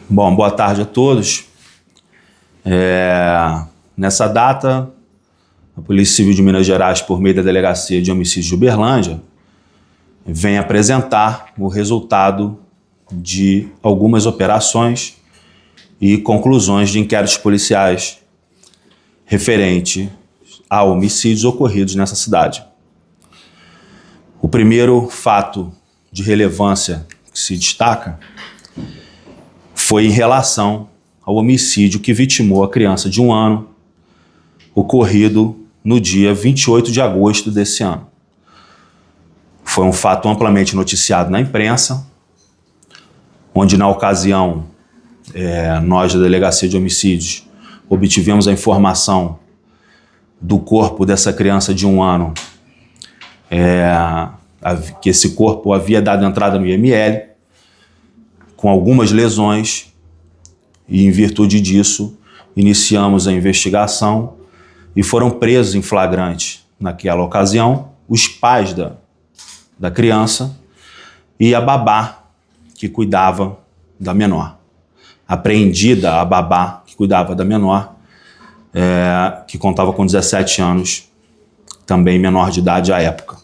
Bom, boa tarde a todos. Nessa data, a Polícia Civil de Minas Gerais, por meio da Delegacia de Homicídios de Uberlândia, vem apresentar o resultado de algumas operações e conclusões de inquéritos policiais referente a homicídios ocorridos nessa cidade. O primeiro fato de relevância que se destaca foi em relação ao homicídio que vitimou a criança de 1 ano, ocorrido no dia 28 de agosto desse ano. Foi um fato amplamente noticiado na imprensa, onde na ocasião nós da Delegacia de Homicídios obtivemos a informação do corpo dessa criança de 1 ano, que esse corpo havia dado entrada no IML, com algumas lesões, e em virtude disso iniciamos a investigação e foram presos em flagrante naquela ocasião os pais da criança e a babá que cuidava da menor. Apreendida a babá que cuidava da menor, que contava com 17 anos, também menor de idade à época.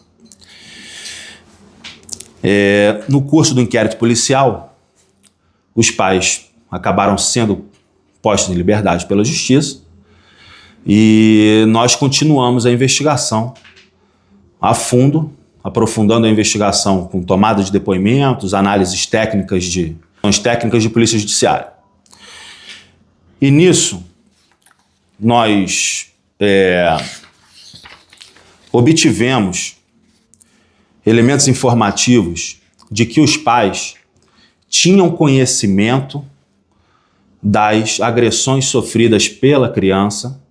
No curso do inquérito policial, os pais acabaram sendo postos em liberdade pela Justiça e nós continuamos a investigação a fundo, aprofundando a investigação com tomada de depoimentos, análises técnicas de Polícia Judiciária. E nisso, nós obtivemos elementos informativos de que os pais tinham conhecimento das agressões sofridas pela criança.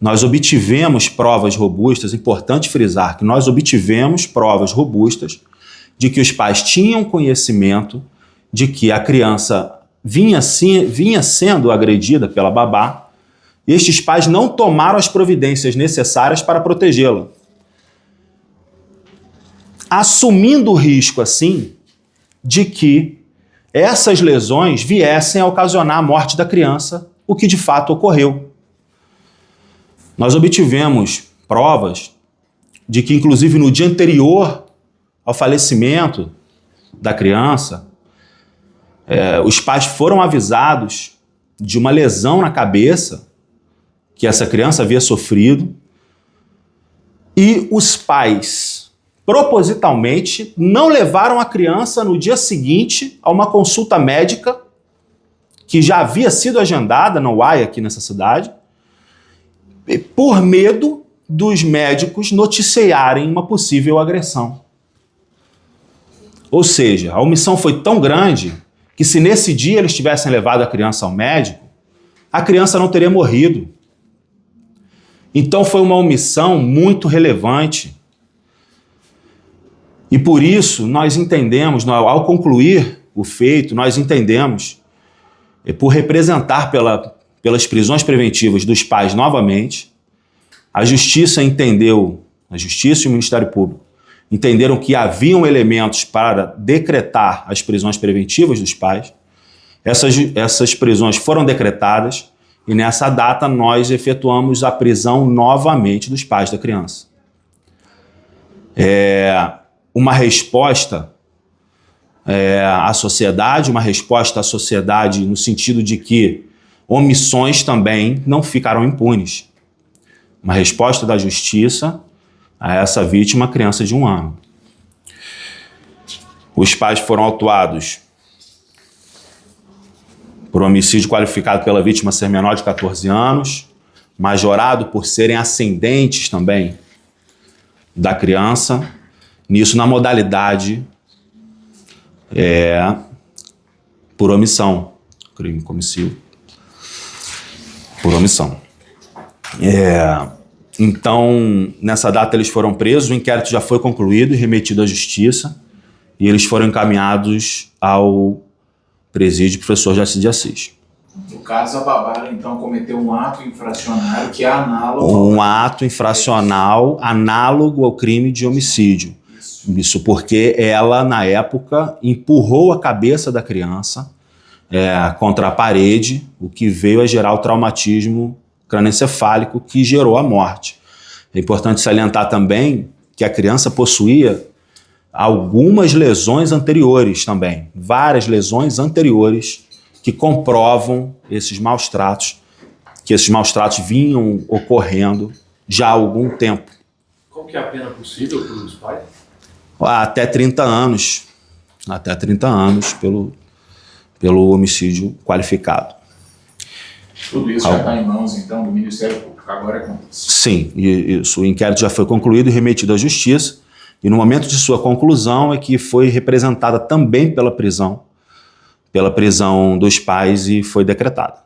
Nós obtivemos provas robustas, importante frisar que nós obtivemos provas robustas de que os pais tinham conhecimento de que a criança vinha sendo agredida pela babá e estes pais não tomaram as providências necessárias para protegê-la. Assumindo o risco, assim, de que essas lesões viessem a ocasionar a morte da criança, o que de fato ocorreu. Nós obtivemos provas de que, inclusive, no dia anterior ao falecimento da criança, os pais foram avisados de uma lesão na cabeça que essa criança havia sofrido e os pais propositalmente não levaram a criança no dia seguinte a uma consulta médica que já havia sido agendada na UAI aqui nessa cidade, por medo dos médicos noticiarem uma possível agressão. Ou seja, a omissão foi tão grande que se nesse dia eles tivessem levado a criança ao médico, a criança não teria morrido. Então foi uma omissão muito relevante. E por isso nós entendemos, ao concluir o feito, nós entendemos, por representar pelas prisões preventivas dos pais novamente, a Justiça entendeu, a Justiça e o Ministério Público entenderam que haviam elementos para decretar as prisões preventivas dos pais. Essas prisões foram decretadas e nessa data nós efetuamos a prisão novamente dos pais da criança. Uma resposta à sociedade, no sentido de que omissões também não ficaram impunes. Uma resposta da Justiça a essa vítima, criança de 1 ano. Os pais foram autuados por homicídio qualificado pela vítima ser menor de 14 anos, majorado por serem ascendentes também da criança, nisso na modalidade por omissão, crime comissivo por omissão. Então, nessa data eles foram presos, o inquérito já foi concluído e remetido à Justiça e eles foram encaminhados ao presídio professor Jaci de Assis. No caso, a babá, então, cometeu um ato infracionário que é análogo... Um ato infracional análogo ao crime de homicídio. Isso porque ela, na época, empurrou a cabeça da criança contra a parede, o que veio a gerar o traumatismo crânioencefálico que gerou a morte. É importante salientar também que a criança possuía algumas lesões anteriores também, várias lesões anteriores que comprovam esses maus tratos, que esses maus tratos vinham ocorrendo já há algum tempo. Qual que é a pena possível para os pais? Até 30 anos. Até 30 anos pelo homicídio qualificado. Tudo isso já está em mãos, então, do Ministério Público. Agora é com isso. Sim, isso. O inquérito já foi concluído e remetido à Justiça. E no momento de sua conclusão é que foi representada também pela prisão dos pais e foi decretada.